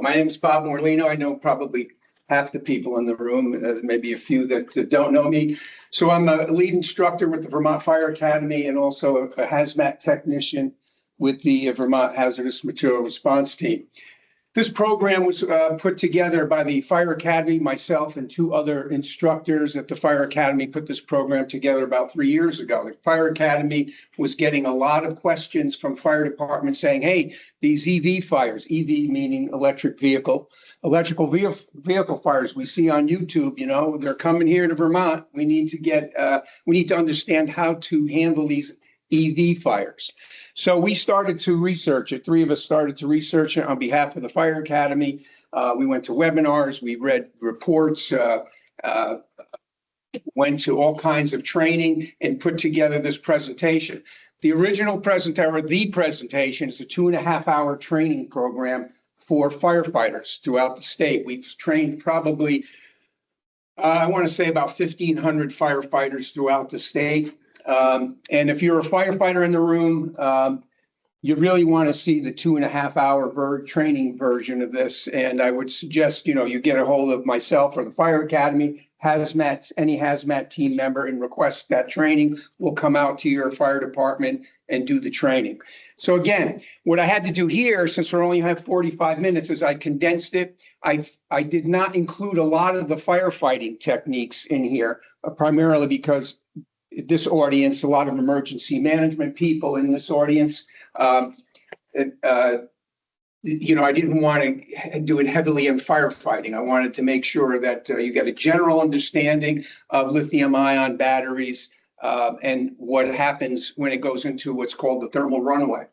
My name is Bob Morlino. I know probably half the people in the room, maybe a few that don't know me. So I'm a lead instructor with the Vermont Fire Academy and also a hazmat technician with the Vermont Hazardous Material Response Team. This program was put together by the Fire Academy, myself, and two other instructors at the Fire Academy put this program together about 3 years ago. The Fire Academy was getting a lot of questions from fire departments saying, hey, these EV fires, EV meaning electrical vehicle fires we see on YouTube, you know, they're coming here to Vermont. We need to understand how to handle these EV fires. So we started to research it. Three of us started to research it on behalf of the Fire Academy. We went to webinars, we read reports, went to all kinds of training and put together this presentation. The original presentation is a 2.5-hour training program for firefighters throughout the state. We've trained probably, I want to say about 1,500 firefighters throughout the state. And if you're a firefighter in the room, you really want to see the 2.5-hour training version of this. And I would suggest, you know, you get a hold of myself or the Fire Academy, any hazmat team member, and request that training. We'll come out to your fire department and do the training. So again, what I had to do here, since we only have 45 minutes, is I condensed it. I did not include a lot of the firefighting techniques in here, primarily because this audience, a lot of emergency management people in this audience, you know, I didn't want to do it heavily in firefighting. I wanted to make sure that you get a general understanding of lithium-ion batteries and what happens when it goes into what's called the thermal runaway.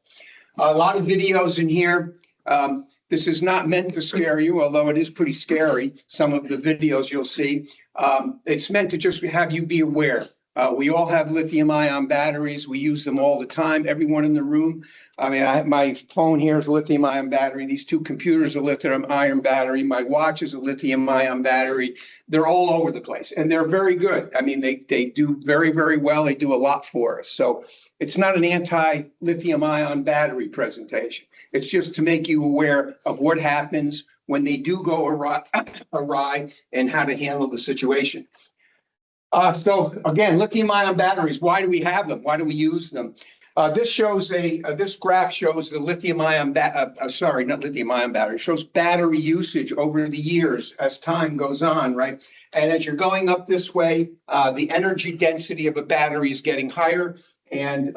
A lot of videos in here. This is not meant to scare you, although it is pretty scary, some of the videos you'll see. It's meant to just have you be aware. We all have lithium-ion batteries. We use them all the time. Everyone in the room. I mean, my phone here is a lithium-ion battery. These two computers are a lithium-ion battery. My watch is a lithium-ion battery. They're all over the place, and they're very good. I mean, they do very, very well. They do a lot for us. So it's not an anti-lithium-ion battery presentation. It's just to make you aware of what happens when they do go awry and how to handle the situation. So again, lithium-ion batteries. Why do we have them? Why do we use them? This graph shows the lithium-ion not lithium-ion battery. Shows battery usage over the years as time goes on, right? And as you're going up this way, the energy density of a battery is getting higher, and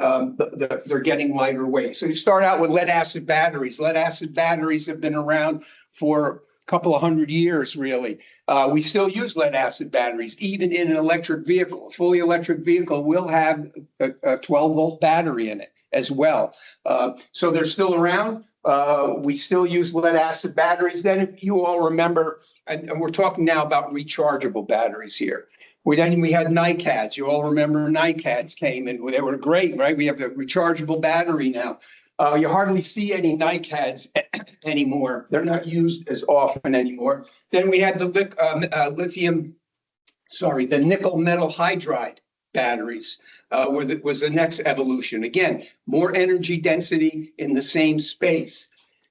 they're getting lighter weight. So you start out with lead-acid batteries. Lead-acid batteries have been around for couple of 100 years, really. We still use lead-acid batteries, even in an electric vehicle. A fully electric vehicle will have a 12-volt battery in it as well. So they're still around. We still use lead-acid batteries. Then, if you all remember, and we're talking now about rechargeable batteries here. Then we had NiCads. You all remember NiCads came and they were great, right? We have the rechargeable battery now. You hardly see any NiCads anymore. They're not used as often anymore. Then we had the nickel metal hydride batteries was the next evolution. Again, more energy density in the same space.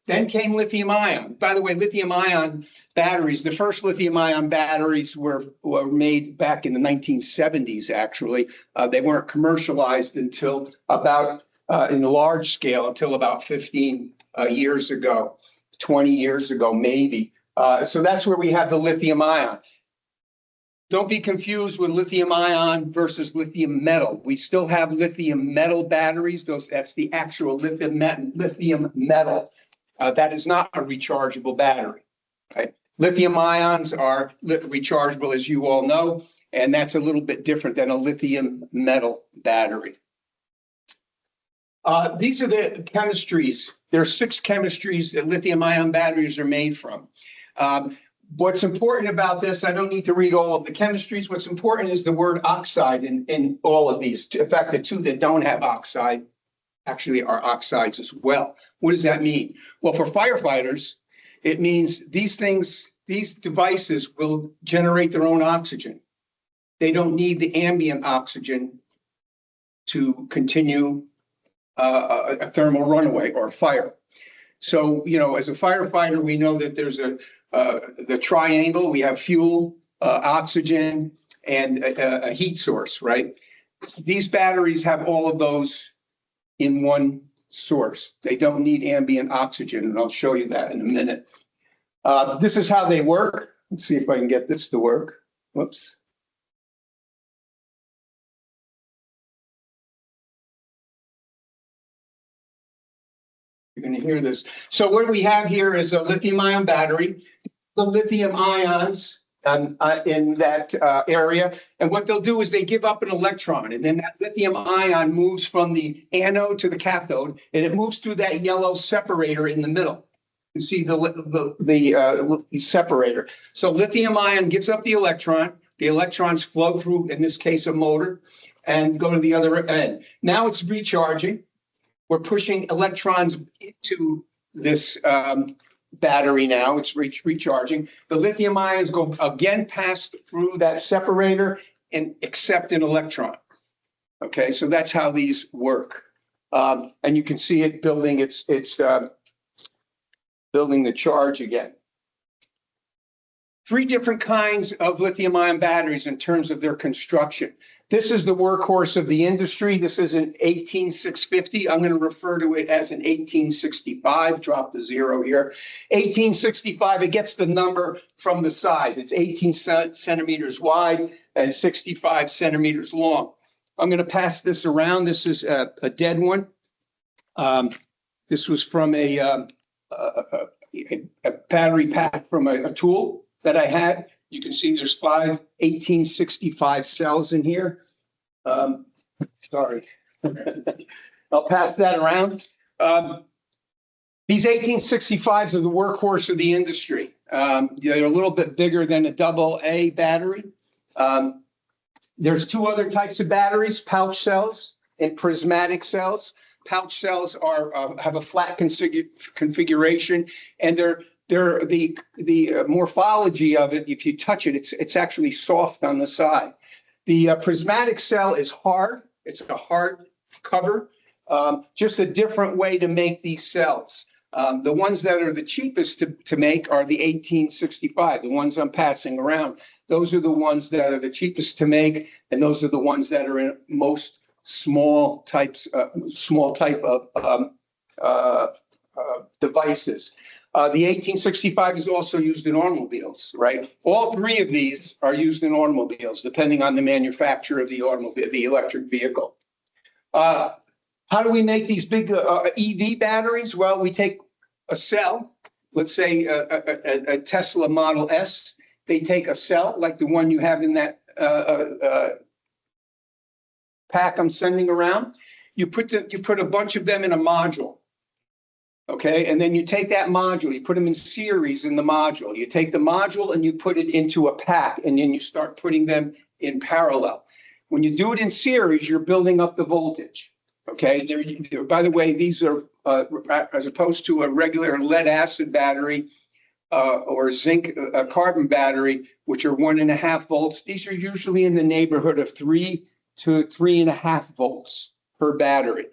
Then came lithium-ion. By the way, lithium-ion batteries, the first lithium-ion batteries were made back in the 1970s, actually. They weren't commercialized until about in large scale until about 15 years ago, 20 years ago, maybe. So that's where we have the lithium-ion. Don't be confused with lithium-ion versus lithium metal. We still have lithium metal batteries. That's the actual lithium metal. That is not a rechargeable battery. Right? Lithium-ions are rechargeable, as you all know, and that's a little bit different than a lithium metal battery. These are the chemistries. There are 6 chemistries that lithium-ion batteries are made from. What's important about this, I don't need to read all of the chemistries. What's important is the word oxide in all of these. In fact, the 2 that don't have oxide actually are oxides as well. What does that mean? Well, for firefighters, it means these devices will generate their own oxygen. They don't need the ambient oxygen to continue a thermal runaway or a fire. So, as a firefighter, we know that there's the triangle. We have fuel, oxygen, and a heat source, right? These batteries have all of those in one source. They don't need ambient oxygen, and I'll show you that in a minute. This is how they work. Let's see if I can get this to work. Whoops. You're going to hear this. So what we have here is a lithium-ion battery. The lithium ions in that area. And what they'll do is they give up an electron, and then that lithium ion moves from the anode to the cathode, and it moves through that yellow separator in the middle. You see the separator. So lithium ion gives up the electron. The electrons flow through, in this case, a motor, and go to the other end. Now it's recharging. We're pushing electrons into this battery now. It's recharging. The lithium ions go again past through that separator and accept an electron. Okay, so that's how these work. And you can see it building its building the charge again. Three different kinds of lithium-ion batteries in terms of their construction. This is the workhorse of the industry. This is an 18650. I'm going to refer to it as an 1865. Drop the zero here. 1865, it gets the number from the size. It's 18 centimeters wide and 65 centimeters long. I'm going to pass this around. This is a dead one. This was from a battery pack from a tool that I had. You can see there's 5 1865 cells in here. Sorry. I'll pass that around. These 1865s are the workhorse of the industry. They're a little bit bigger than a AA battery. There's two other types of batteries, pouch cells and prismatic cells. Pouch cells have a flat configuration, and they're the morphology of it. If you touch it, it's actually soft on the side. The prismatic cell is hard. It's a hard cover. Just a different way to make these cells. The ones that are the cheapest to make are the 1865. The ones I'm passing around. Those are the ones that are the cheapest to make, and those are the ones that are in most small type of devices. The 1865 is also used in automobiles, right? All three of these are used in automobiles, depending on the manufacturer of the automobile, the electric vehicle. How do we make these big EV batteries? Well, we take a cell, let's say a Tesla Model S. They take a cell like the one you have in that pack I'm sending around. You put a bunch of them in a module. Okay, and then you take that module, you put them in series in the module. You take the module and you put it into a pack, and then you start putting them in parallel. When you do it in series, you're building up the voltage. Okay, by the way, these are, as opposed to a regular lead acid battery or zinc carbon battery, which are 1.5 volts, these are usually in the neighborhood of 3 to 3.5 volts per battery.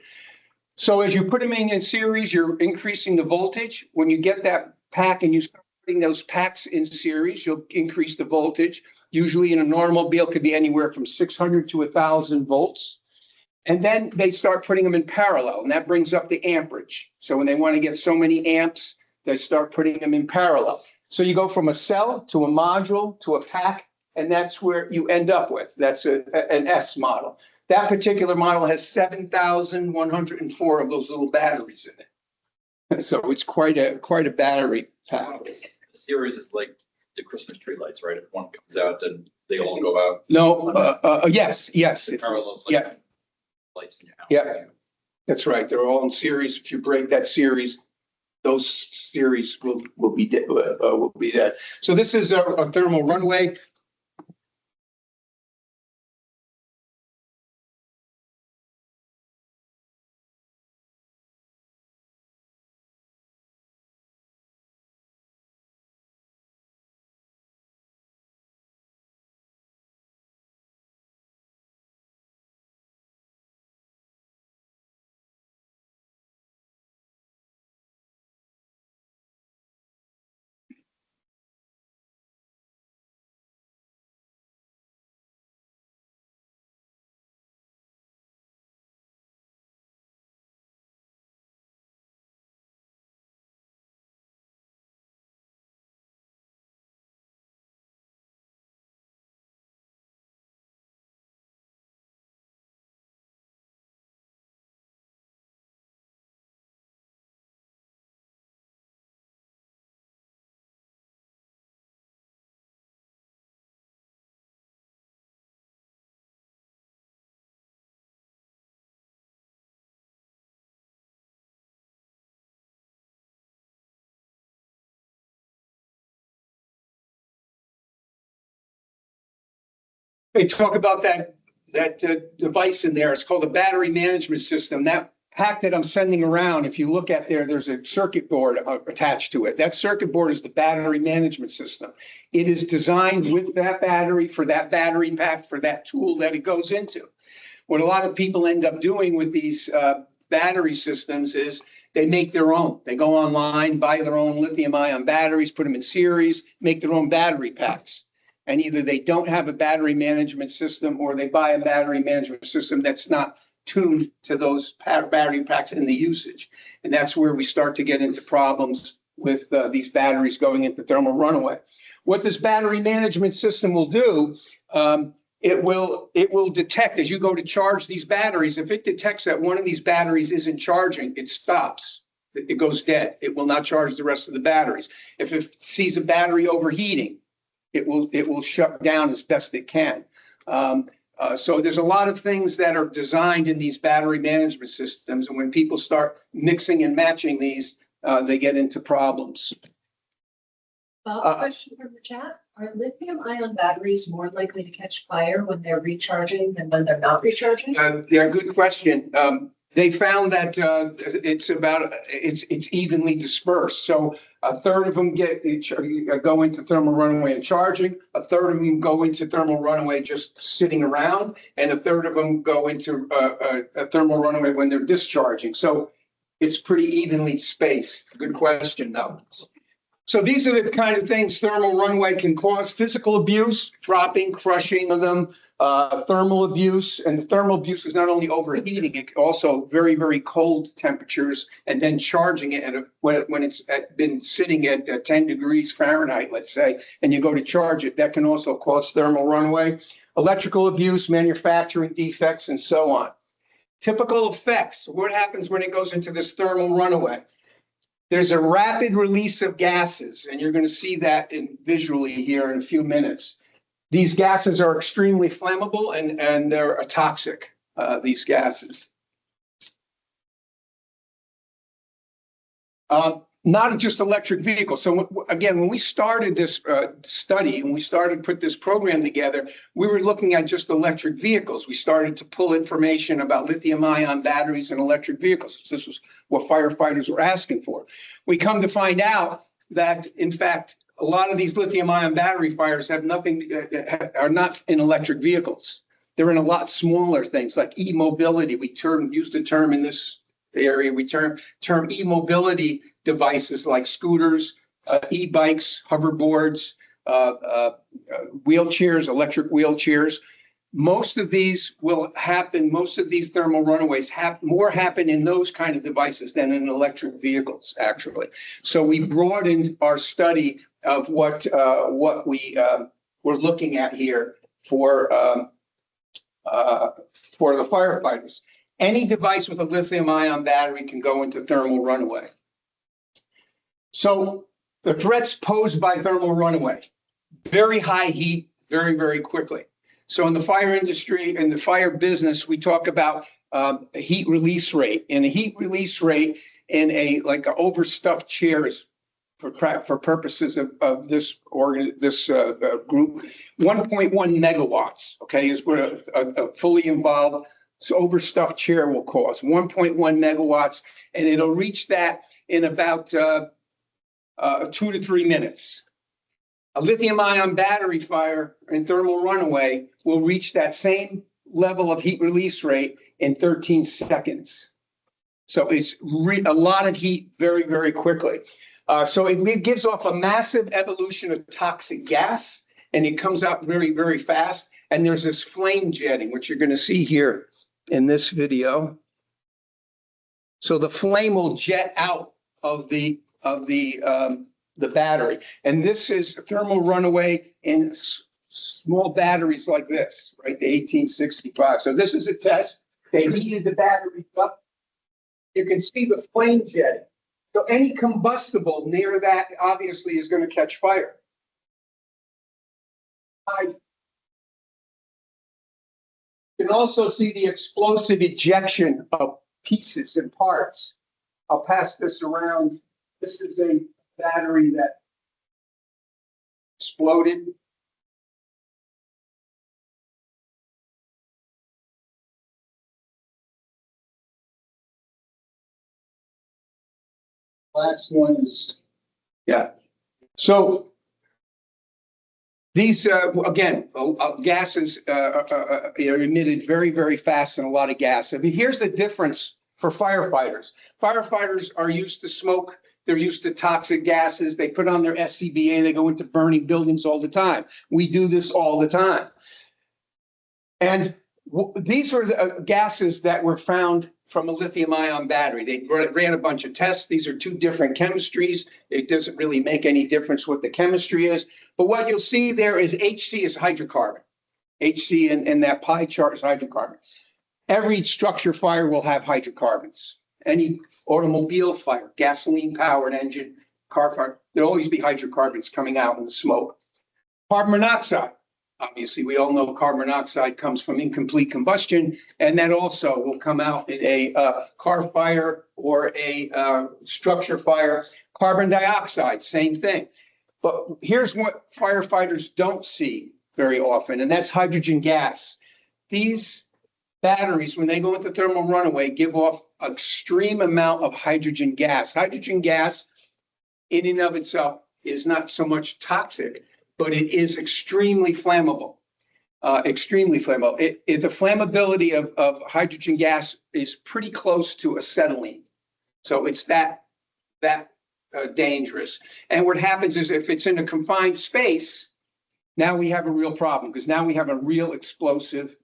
So as you put them in series, you're increasing the voltage. When you get that pack and you start putting those packs in series, you'll increase the voltage. Usually in an automobile, it could be anywhere from 600 to 1,000 volts. And then they start putting them in parallel, and that brings up the amperage. So when they want to get so many amps, they start putting them in parallel. So you go from a cell to a module to a pack, and that's where you end up with. That's an S model. That particular model has 7,104 of those little batteries in it. So it's quite a battery pack. It's a series of like the Christmas tree lights, right? If one comes out, then they all go out. No, yes. Parallels, like Yeah. Lights in your house. Yeah, that's right. They're all in series. If you break that series, those series will be dead. So this is a thermal runaway. They talk about that device in there. It's called a battery management system. That pack that I'm sending around, if you look at there, there's a circuit board attached to it. That circuit board is the battery management system. It is designed with that battery for that battery pack for that tool that it goes into. What a lot of people end up doing with these battery systems is they make their own. They go online, buy their own lithium-ion batteries, put them in series, make their own battery packs. And either they don't have a battery management system or they buy a battery management system that's not tuned to those battery packs and the usage. And that's where we start to get into problems with these batteries going into thermal runaway. What this battery management system will do, it will detect as you go to charge these batteries. If it detects that one of these batteries isn't charging, it stops. It goes dead. It will not charge the rest of the batteries. If it sees a battery overheating, it will shut down as best it can. So there's a lot of things that are designed in these battery management systems, and when people start mixing and matching these, they get into problems. Question from the chat. Are lithium-ion batteries more likely to catch fire when they're recharging than when they're not recharging? Yeah, good question. They found that it's evenly dispersed. So a third of them go into thermal runaway and charging. A third of them go into thermal runaway just sitting around, and a third of them go into a thermal runaway when they're discharging. So it's pretty evenly spaced. Good question, though. So these are the kind of things thermal runaway can cause: physical abuse, dropping, crushing of them, thermal abuse. And the thermal abuse is not only overheating, it also very, very cold temperatures, and then charging it when it's been sitting at 10 degrees Fahrenheit, let's say, and you go to charge it. That can also cause thermal runaway. Electrical abuse, manufacturing defects, and so on. Typical effects. What happens when it goes into this thermal runaway? There's a rapid release of gases, and you're going to see that visually here in a few minutes. These gases are extremely flammable and they're toxic, these gases. Not just electric vehicles. So again, when we started this study and we started to put this program together, we were looking at just electric vehicles. We started to pull information about lithium-ion batteries and electric vehicles. This was what firefighters were asking for. We come to find out that, in fact, a lot of these lithium-ion battery fires have are not in electric vehicles. They're in a lot smaller things like e-mobility. We use the term in this area, we term e-mobility devices like scooters, e-bikes, hoverboards, wheelchairs, electric wheelchairs. Most of these will happen, most of these thermal runaways happen in those kind of devices than in electric vehicles, actually. So we broadened our study of what we were looking at here for the firefighters. Any device with a lithium-ion battery can go into thermal runaway. So the threats posed by thermal runaway: very high heat, very, very quickly. So in the fire industry, in the fire business, we talk about a heat release rate. And a heat release rate in an overstuffed chairs for purposes of this group, 1.1 megawatts, okay, is what a fully involved overstuffed chair will cause. 1.1 megawatts, and it'll reach that in about 2 to 3 minutes. A lithium-ion battery fire and thermal runaway will reach that same level of heat release rate in 13 seconds. So it's a lot of heat very, very quickly. So it gives off a massive evolution of toxic gas, and it comes out very, very fast. And there's this flame jetting, which you're going to see here in this video. So the flame will jet out of the battery, and this is thermal runaway in small batteries like this, right? The 1865. So this is a test. They heated the battery up. You can see the flame jetting. So any combustible near that obviously is going to catch fire. You can also see the explosive ejection of pieces and parts. I'll pass this around. This is a battery that exploded. last one is, yeah. So these, again, gases are emitted very, very fast and a lot of gas. I mean, here's the difference for firefighters. Firefighters are used to smoke. They're used to toxic gases. They put on their SCBA. They go into burning buildings all the time. We do this all the time. And these are the gases that were found from a lithium-ion battery. They ran a bunch of tests. These are two different chemistries. It doesn't really make any difference what the chemistry is. But what you'll see there is HC is hydrocarbon. HC in that pie chart is hydrocarbon. Every structure fire will have hydrocarbons. Any automobile fire, gasoline-powered engine, car fire, there'll always be hydrocarbons coming out in the smoke. Carbon monoxide. Obviously, we all know carbon monoxide comes from incomplete combustion, and that also will come out in a car fire or a structure fire. Carbon dioxide, same thing. But here's what firefighters don't see very often, and that's hydrogen gas. These batteries, when they go into thermal runaway, give off an extreme amount of hydrogen gas. Hydrogen gas, in and of itself, is not so much toxic, but it is extremely flammable. Extremely flammable. The flammability of hydrogen gas is pretty close to acetylene. So it's that dangerous. And what happens is if it's in a confined space, now we have a real problem because now we have a real explosive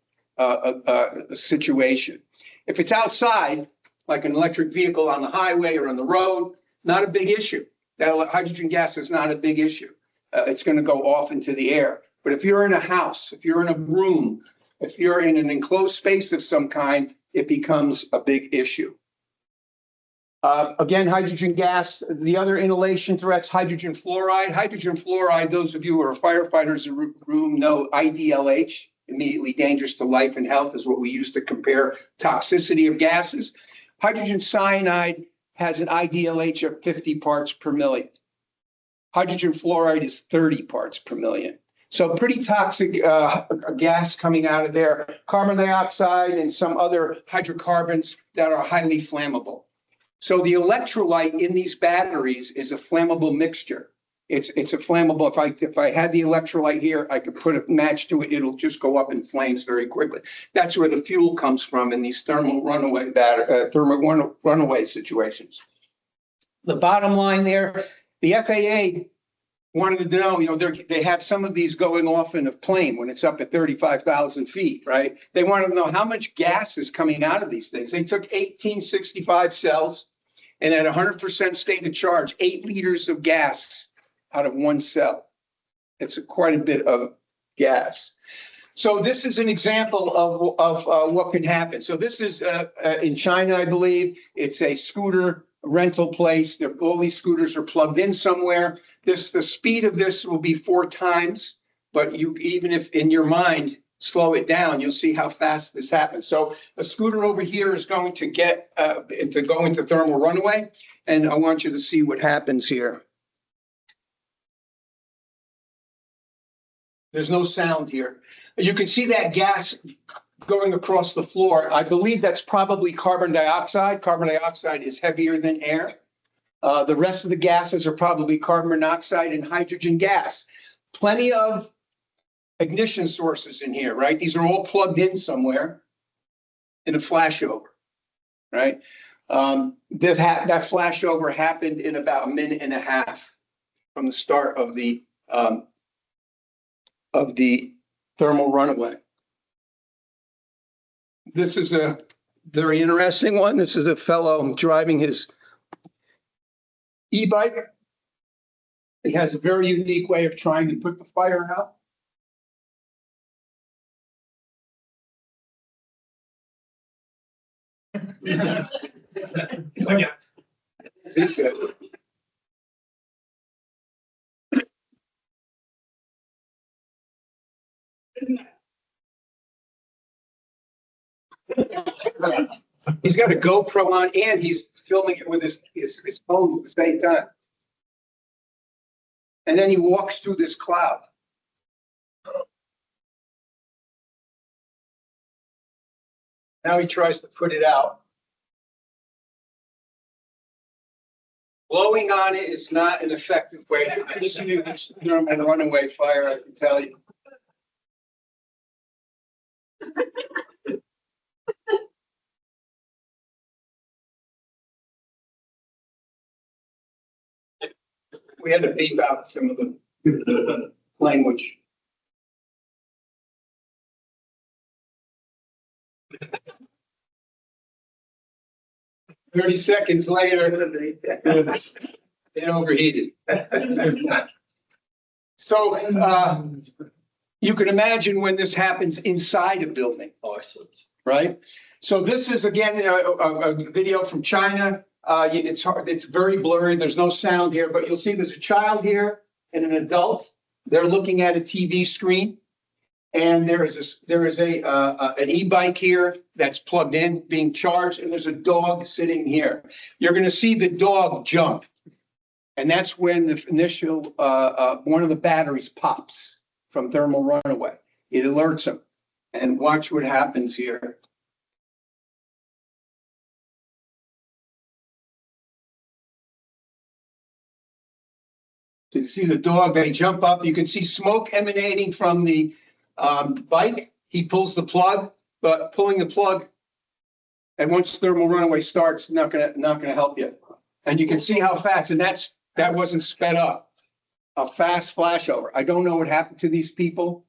situation. If it's outside, like an electric vehicle on the highway or on the road, not a big issue. That hydrogen gas is not a big issue. It's going to go off into the air. But if you're in a house, if you're in a room, if you're in an enclosed space of some kind, it becomes a big issue. Again, hydrogen gas, the other inhalation threats, hydrogen fluoride. Hydrogen fluoride, those of you who are firefighters in the room know IDLH, immediately dangerous to life and health, is what we use to compare toxicity of gases. Hydrogen cyanide has an IDLH of 50 parts per million. Hydrogen fluoride is 30 parts per million. So pretty toxic gas coming out of there. Carbon dioxide and some other hydrocarbons that are highly flammable. So the electrolyte in these batteries is a flammable mixture. It's a flammable. If I had the electrolyte here, I could put a match to it. It'll just go up in flames very quickly. That's where the fuel comes from in these thermal runaway situations. The bottom line there, the FAA wanted to know, they have some of these going off in a plane when it's up at 35,000 feet, right? They wanted to know how much gas is coming out of these things. They took 1865 cells and at 100% state of charge, 8 liters of gas out of one cell. It's quite a bit of gas. So this is an example of what can happen. So this is in China, I believe. It's a scooter rental place. All these scooters are plugged in somewhere. The speed of this will be 4 times, but even if in your mind slow it down, you'll see how fast this happens. So a scooter over here is going to go into thermal runaway, and I want you to see what happens here. There's no sound here. You can see that gas going across the floor. I believe that's probably carbon dioxide. Carbon dioxide is heavier than air. The rest of the gases are probably carbon monoxide and hydrogen gas. Plenty of ignition sources in here, right? These are all plugged in somewhere in a flashover, right? That flashover happened in about a minute and a half from the start of the thermal runaway. This is a very interesting one. This is a fellow driving his e-bike. He has a very unique way of trying to put the fire out. This guy. He's got a GoPro on and he's filming it with his phone at the same time. And then he walks through this cloud. Now he tries to put it out. Blowing on it is not an effective way. This is a thermal runaway fire, I can tell you. We had to beep out some of the language. "30 seconds later, it overheated." So you can imagine when this happens inside a building, Oh, excellent. right? So this is again a video from China. It's hard, it's very blurry. There's no sound here, but you'll see there's a child here and an adult. They're looking at a TV screen. And there is an e-bike here that's plugged in, being charged, and there's a dog sitting here. You're going to see the dog jump, and that's when the initial one of the batteries pops from thermal runaway. It alerts them, and watch what happens here. So you see the dog, they jump up. You can see smoke emanating from the bike. He pulls the plug, but pulling the plug, and once thermal runaway starts, not gonna help you. And you can see how fast, and that wasn't sped up. A fast flashover. I don't know what happened to these people.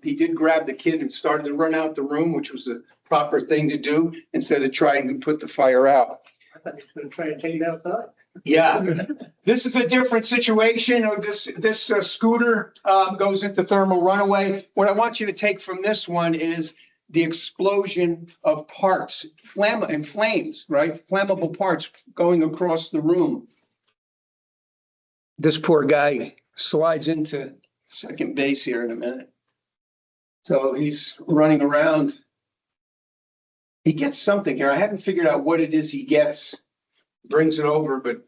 He did grab the kid and started to run out the room, which was the proper thing to do instead of trying to put the fire out. I thought you were going to try and take it outside. Yeah, this is a different situation. This scooter goes into thermal runaway. What I want you to take from this one is the explosion of parts, flames, right? Flammable parts going across the room. This poor guy slides into second base here in a minute. So he's running around. He gets something here. I haven't figured out what it is he gets. Brings it over, but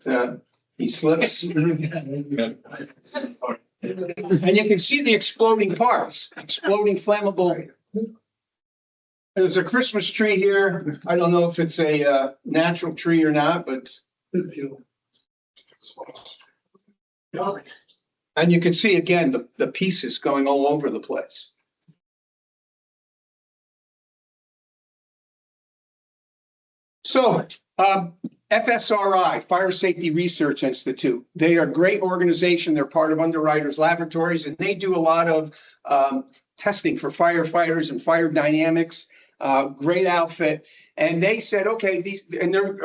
he slips. And you can see the exploding parts, exploding flammable. There's a Christmas tree here. I don't know if it's a natural tree or not, but. And you can see again the pieces going all over the place. So FSRI, Fire Safety Research Institute, they are a great organization. They're part of Underwriters Laboratories, and they do a lot of testing for firefighters and fire dynamics. Great outfit. And they said, okay,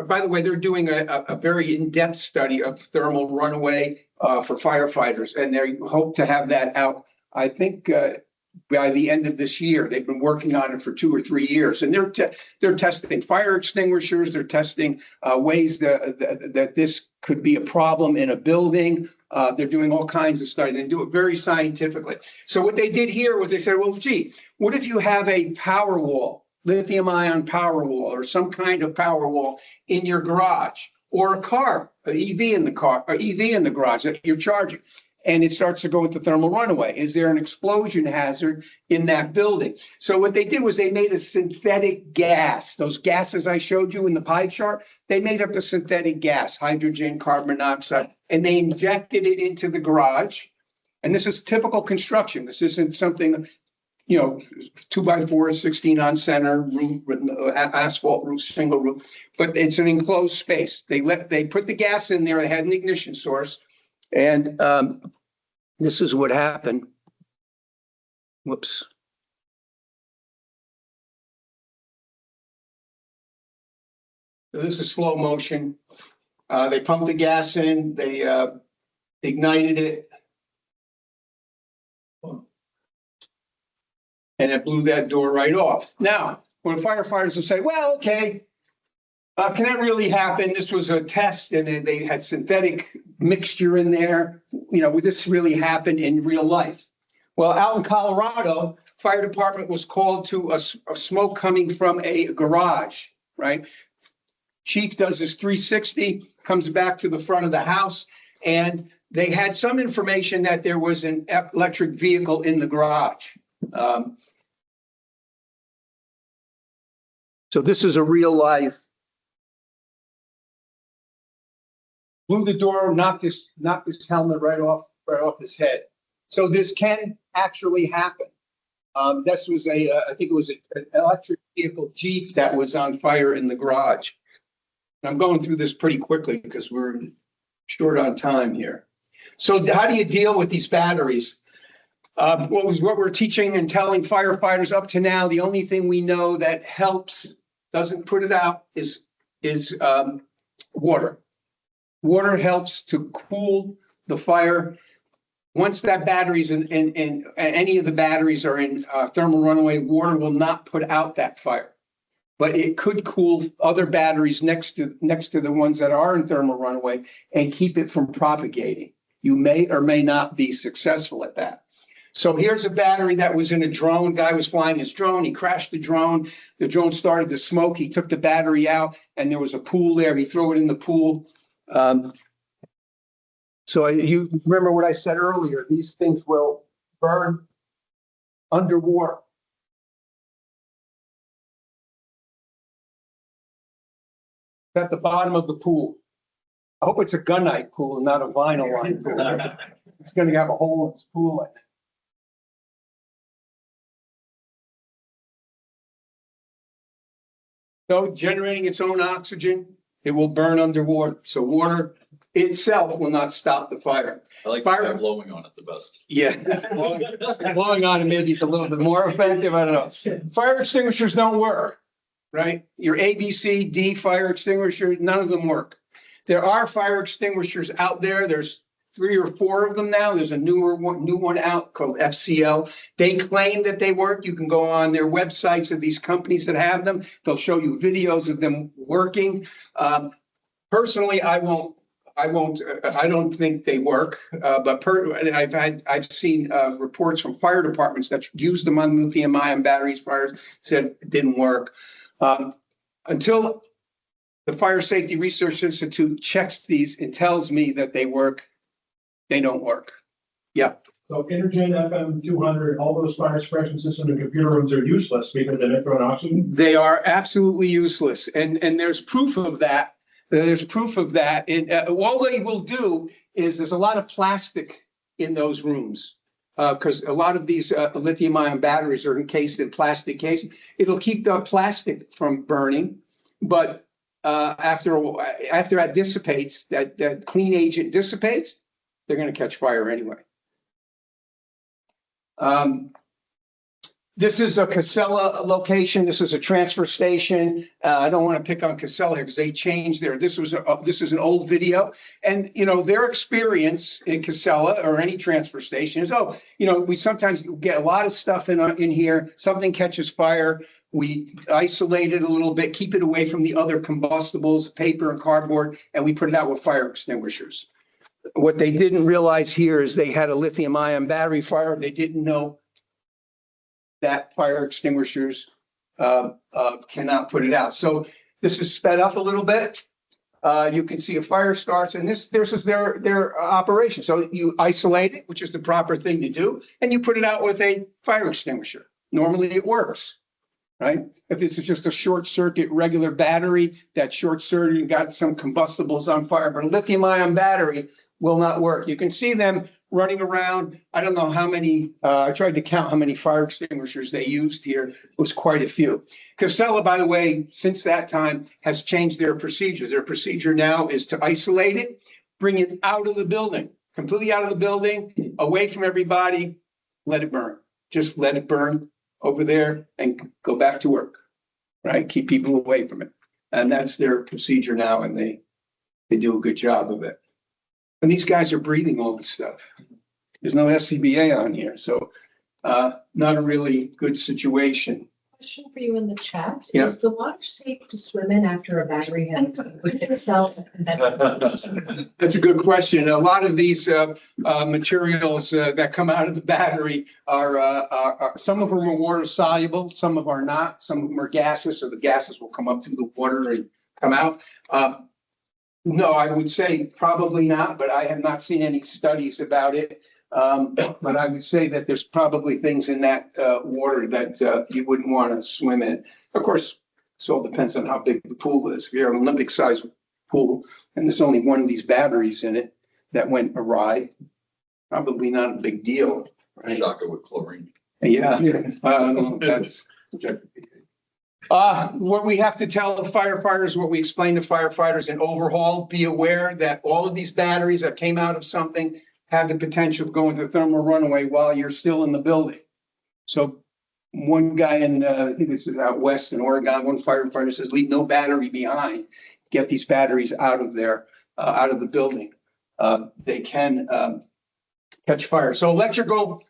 by the way, they're doing a very in-depth study of thermal runaway for firefighters, and they hope to have that out, I think, by the end of this year. They've been working on it for 2 or 3 years, and they're testing fire extinguishers. They're testing ways that this could be a problem in a building. They're doing all kinds of studies. They do it very scientifically. So what they did here was they said, well, gee, what if you have a power wall, lithium-ion power wall, or some kind of power wall in your garage, or a car, an EV in the car, or EV in the garage that you're charging, and it starts to go into thermal runaway? Is there an explosion hazard in that building? So what they did was they made a synthetic gas. Those gases I showed you in the pie chart, they made up the synthetic gas, hydrogen, carbon monoxide, and they injected it into the garage. And this is typical construction. This isn't something, 2x4, 16 on center roof, asphalt roof, shingle roof, but it's an enclosed space. They put the gas in there. They had an ignition source. And this is what happened. Whoops. So this is slow motion. They pumped the gas in, they ignited it. And it blew that door right off. Now, when firefighters will say, well, okay, can that really happen? This was a test and they had synthetic mixture in there. Would this really happen in real life? Well, out in Colorado, fire department was called to a smoke coming from a garage, right? Chief does his 360, comes back to the front of the house, and they had some information that there was an electric vehicle in the garage. So this is a real life blew the door, knocked his helmet right off his head. So this can actually happen. This was I think it was an electric vehicle Jeep that was on fire in the garage. I'm going through this pretty quickly because we're short on time here. So how do you deal with these batteries? What we're teaching and telling firefighters up to now, the only thing we know that helps, doesn't put it out, is water. Water helps to cool the fire. Once that battery's in any of the batteries are in thermal runaway, water will not put out that fire. But it could cool other batteries next to the ones that are in thermal runaway and keep it from propagating. You may or may not be successful at that. So here's a battery that was in a drone. Guy was flying his drone. He crashed the drone. The drone started to smoke. He took the battery out, and there was a pool there. He threw it in the pool. So you remember what I said earlier, these things will burn underwater. At the bottom of the pool. I hope it's a gunite pool and not a vinyl line pool. It's going to have a hole in its pool. So generating its own oxygen, it will burn underwater. So water itself will not stop the fire. I like fire blowing on it the best. Yeah, blowing on it maybe it's a little bit more effective. I don't know. Fire extinguishers don't work, right? Your A, B, C, D fire extinguishers, none of them work. There are fire extinguishers out there. There's 3 or 4 of them now. There's a new one out called FCL. They claim that they work. You can go on their websites of these companies that have them. They'll show you videos of them working. Personally, I don't think they work. But I've seen reports from fire departments that used them on lithium-ion batteries. Fires said it didn't work until the Fire Safety Research Institute checks these and tells me that they work. They don't work. Yeah. So Intergen, FM 200, all those fire suppression systems in computer rooms are useless because they don't throw an oxygen? They are absolutely useless. And there's proof of that. There's proof of that. And all they will do is there's a lot of plastic in those rooms because a lot of these lithium-ion batteries are encased in plastic case. It'll keep the plastic from burning. But after that dissipates, that clean agent dissipates, they're going to catch fire anyway. This is a Casella location. This is a transfer station. I don't want to pick on Casella here because they changed this is an old video, and their experience in Casella or any transfer station is, we sometimes get a lot of stuff in here. Something catches fire. We isolate it a little bit, keep it away from the other combustibles, paper and cardboard, and we put it out with fire extinguishers. What they didn't realize here is they had a lithium-ion battery fire. They didn't know that fire extinguishers cannot put it out. So this is sped up a little bit. You can see a fire starts, and this is their operation. So you isolate it, which is the proper thing to do, and you put it out with a fire extinguisher. Normally it works, right? If this is just a short circuit regular battery, that short circuit got some combustibles on fire, but a lithium-ion battery will not work. You can see them running around. I don't know how many, I tried to count how many fire extinguishers they used here. It was quite a few. Casella, by the way, since that time has changed their procedures. Their procedure now is to isolate it, bring it out of the building, completely out of the building, away from everybody, let it burn. Just let it burn over there and go back to work, right? Keep people away from it. And that's their procedure now, and they do a good job of it. And these guys are breathing all this stuff. There's no SCBA on here, so not a really good situation. Question for you in the chat. Yeah. Is the water safe to swim in after a battery has itself? That's a good question. A lot of these materials that come out of the battery are some of them are water soluble, some of them are not. Some of them are gases, so the gases will come up through the water and come out. No, I would say probably not, but I have not seen any studies about it. But I would say that there's probably things in that water that you wouldn't want to swim in. Of course, this all depends on how big the pool is. If you're an Olympic-sized pool, and there's only one of these batteries in it that went awry. Probably not a big deal, right? Shocker with chlorine. Yeah, that's. What we have to tell the firefighters, what we explain to firefighters in overhaul, be aware that all of these batteries that came out of something have the potential of going to thermal runaway while you're still in the building. So one guy in, I think it's out west in Oregon, one firefighter says, leave no battery behind. Get these batteries out of there, out of the building. They can catch fire. So electrical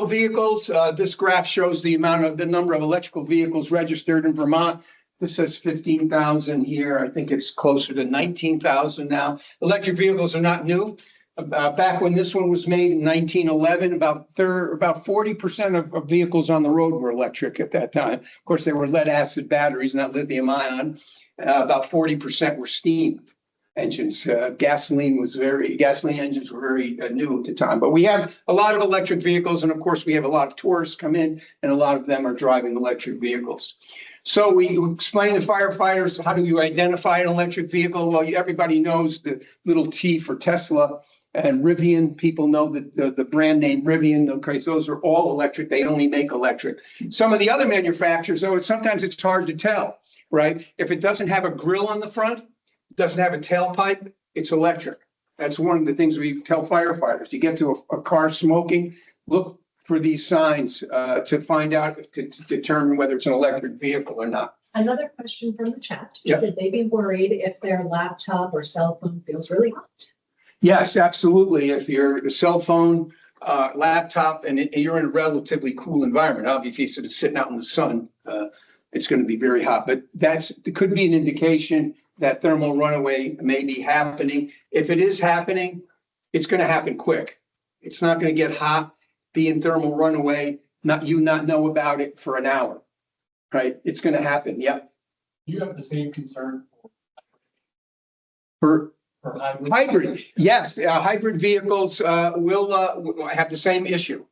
vehicles, this graph shows the number of electrical vehicles registered in Vermont. This says 15,000 here. I think it's closer to 19,000 now. Electric vehicles are not new. Back when this one was made in 1911, about 40% of vehicles on the road were electric at that time. Of course, they were lead acid batteries, not lithium ion. About 40% were steam engines. Gasoline engines were very new at the time. But we have a lot of electric vehicles, and of course, we have a lot of tourists come in, and a lot of them are driving electric vehicles. So we explain to firefighters, how do you identify an electric vehicle? Well, everybody knows the little T for Tesla and Rivian. People know the brand name Rivian. Okay, so those are all electric. They only make electric. Some of the other manufacturers, though, sometimes it's hard to tell, right? If it doesn't have a grill on the front, doesn't have a tailpipe, it's electric. That's one of the things we tell firefighters. You get to a car smoking, look for these signs to find out, to determine whether it's an electric vehicle or not. Another question from the chat. Yeah. Should they be worried if their laptop or cell phone feels really hot? Yes, absolutely. If your cell phone, laptop, and you're in a relatively cool environment, obviously, if it's sitting out in the sun, it's going to be very hot. But it could be an indication that thermal runaway may be happening. If it is happening, it's going to happen quick. It's not going to get hot, be in thermal runaway, not know about it for an hour, right? It's going to happen. Yep. Do you have the same concern For hybrid? hybrid, yes, hybrid vehicles will have the same issue.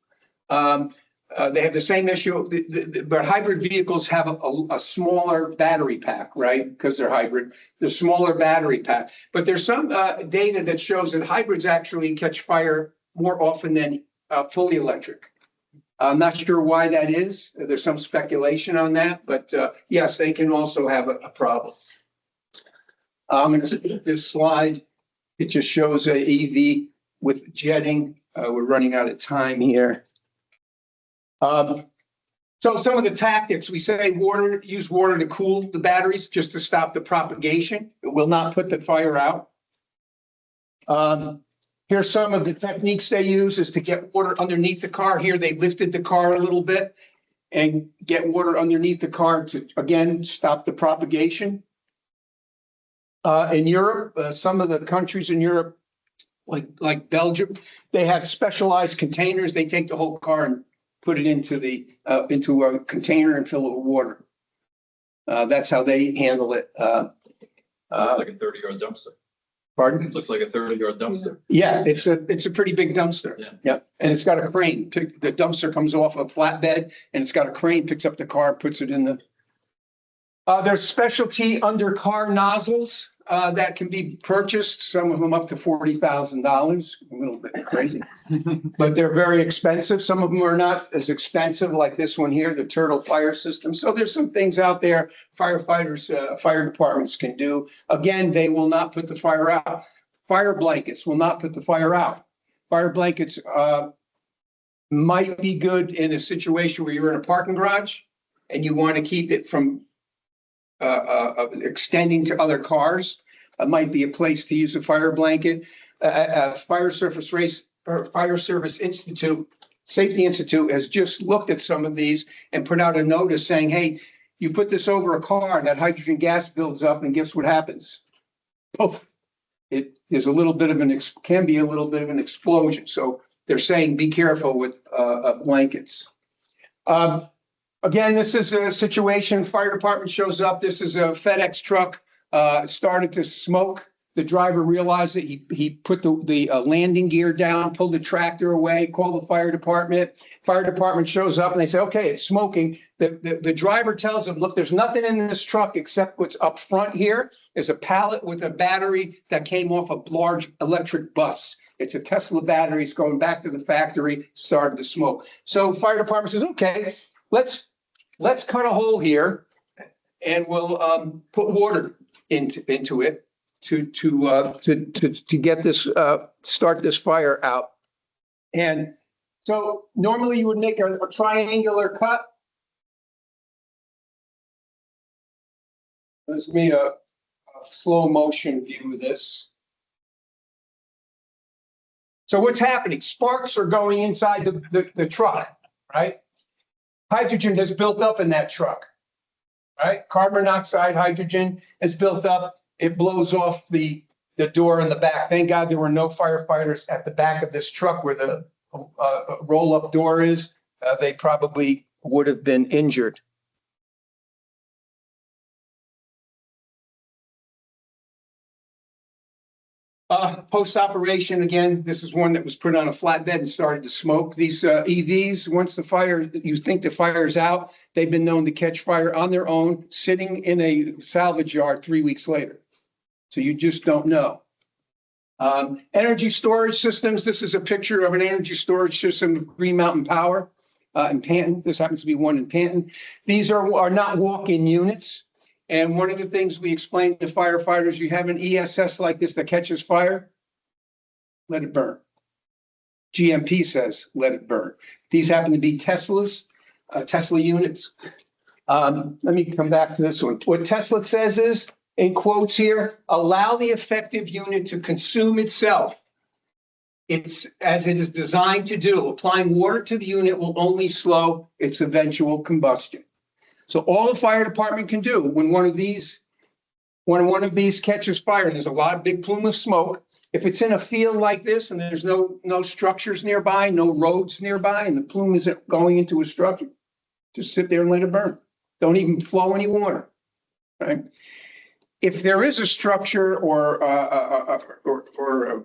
They have the same issue, but hybrid vehicles have a smaller battery pack, right? Because they're hybrid, there's smaller battery pack. But there's some data that shows that hybrids actually catch fire more often than fully electric. I'm not sure why that is. There's some speculation on that, but yes, they can also have a problem. I'm going to skip this slide. It just shows a EV with jetting. We're running out of time here. So some of the tactics, we say use water to cool the batteries just to stop the propagation. It will not put the fire out. Here's some of the techniques they use is to get water underneath the car. Here they lifted the car a little bit and get water underneath the car to, again, stop the propagation. In Europe, some of the countries in Europe, like Belgium, they have specialized containers. They take the whole car and put it into a container and fill it with water. That's how they handle it. Looks like a 30-yard dumpster. Pardon? It looks like a 30-yard dumpster. Yeah, it's a pretty big dumpster. Yeah. And it's got a crane. The dumpster comes off a flatbed and it's got a crane, picks up the car, puts it in the. There's specialty under car nozzles that can be purchased. Some of them up to $40,000. A little bit crazy, but they're very expensive. Some of them are not as expensive, like this one here, the Turtle Fire System. So there's some things out there firefighters, fire departments can do. Again, they will not put the fire out. Fire blankets will not put the fire out. Fire blankets might be good in a situation where you're in a parking garage and you want to keep it from extending to other cars. Might be a place to use a fire blanket. Fire Service Institute, Safety Institute has just looked at some of these and put out a notice saying, hey, you put this over a car, that hydrogen gas builds up, and guess what happens? Poof. There's a little bit of can be a little bit of an explosion. So they're saying be careful with blankets. Again, this is a situation, fire department shows up. This is a FedEx truck, started to smoke The driver realized it. He put the landing gear down, pulled the tractor away, called the fire department. Fire department shows up and they say, okay, it's smoking. The driver tells them, look, there's nothing in this truck except what's up front here. There's a pallet with a battery that came off a large electric bus. It's a Tesla battery. It's going back to the factory, started to smoke. So fire department says, okay, let's cut a hole here and we'll put water into it to get this start this fire out. And so normally you would make a triangular cut. Let's give me a slow motion view of this. So what's happening? Sparks are going inside the truck, right? Hydrogen has built up in that truck, right? Carbon monoxide, hydrogen has built up. It blows off the door in the back. Thank God there were no firefighters at the back of this truck where the roll-up door is. They probably would have been injured. Post-operation, again, this is one that was put on a flatbed and started to smoke. These EVs, once the fire, you think the fire is out, they've been known to catch fire on their own, sitting in a salvage yard 3 weeks later. So you just don't know. Energy storage systems. This is a picture of an energy storage system of Green Mountain Power in Panton. This happens to be one in Panton. These are not walk-in units. And one of the things we explain to firefighters, you have an ESS like this that catches fire, let it burn. GMP says, let it burn. These happen to be Teslas, Tesla units. Let me come back to this one. What Tesla says is, in quotes here, allow the effective unit to consume itself. It's as it is designed to do. Applying water to the unit will only slow its eventual combustion. So all the fire department can do when one of these catches fire, and there's a lot of big plume of smoke, if it's in a field like this and there's no structures nearby, no roads nearby, and the plume isn't going into a structure, just sit there and let it burn. Don't even flow any water, right? If there is a structure or a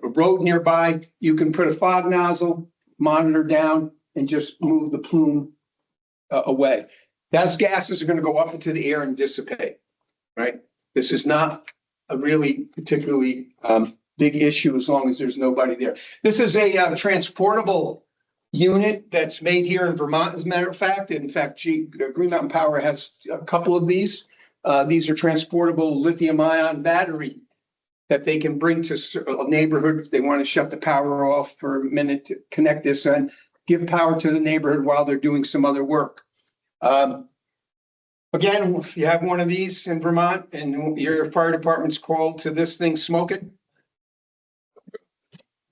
road nearby, you can put a fog nozzle, monitor down, and just move the plume away. Those gases are going to go up into the air and dissipate, right? This is not a really particularly big issue as long as there's nobody there. This is a transportable unit that's made here in Vermont, as a matter of fact. In fact, Green Mountain Power has a couple of these. These are transportable lithium-ion battery that they can bring to a neighborhood if they want to shut the power off for a minute to connect this and give power to the neighborhood while they're doing some other work. Again, if you have one of these in Vermont and your fire department's called to this thing smoking,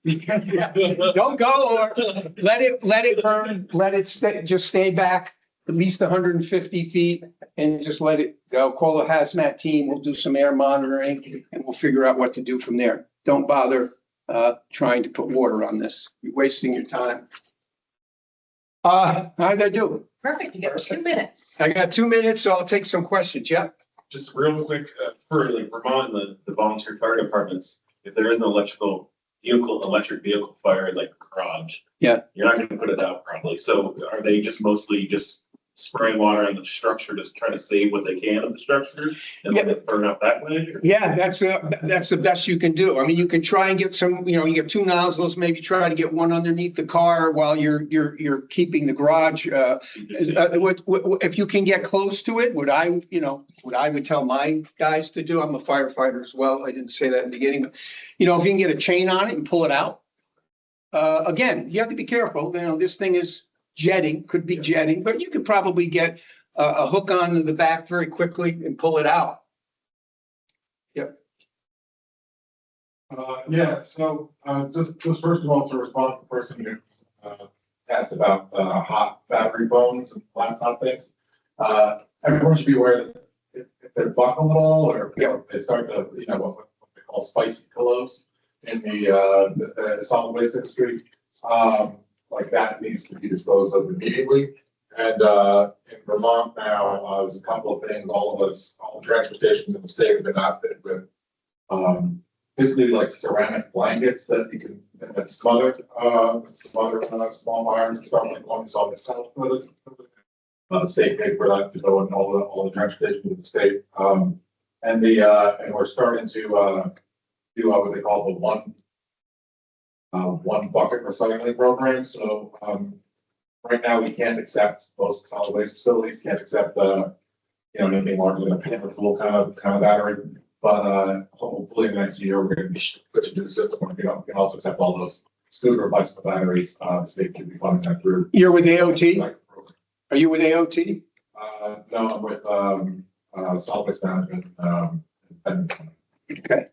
don't go, or let it burn, let it just stay back at least 150 feet and just let it go. Call a hazmat team. We'll do some air monitoring and we'll figure out what to do from there. Don't bother trying to put water on this. You're wasting your time. How'd I do? Perfect, you got 2 minutes. I got 2 minutes, so I'll take some questions. Yeah. Just real quick, for like Vermont, the volunteer fire departments, if there is an electric vehicle fire like a garage, yeah, you're not going to put it out probably. So are they just mostly just spraying water on the structure to try to save what they can of the structure and let it burn out that way? Yeah, that's the best you can do. I mean, you can try and get some, you get 2 nozzles, maybe try to get one underneath the car while you're keeping the garage. If you can get close to it, what I would tell my guys to do, I'm a firefighter as well. I didn't say that in the beginning, but if you can get a chain on it and pull it out. Again, you have to be careful. This thing is could be jetting, but you could probably get a hook onto the back very quickly and pull it out. Yep. So just first of all, to respond to the person who asked about hot battery phones and laptop things, everyone should be aware that if they're buckled at all, or if they start to, what they call spicy pillows in the solid waste industry, like that needs to be disposed of immediately. And in Vermont now, there's a couple of things. All the transportations in the state have been outfitted with basically like ceramic blankets that you can, that smother small fires and stuff like one saw the south of it. State paid for that to go in all the trench districts of the state. And we're starting to, do what they call the one bucket recycling program. So, right now we can't accept, most solid waste facilities can't accept, anything larger than a panel kind of battery. But, hopefully in the next year, we're gonna be switching to the system where we can also accept all those scooter replacement batteries. The state should be funding that through. You're with AOT? Are you with AOT? No, I'm with, solid waste management, and Okay.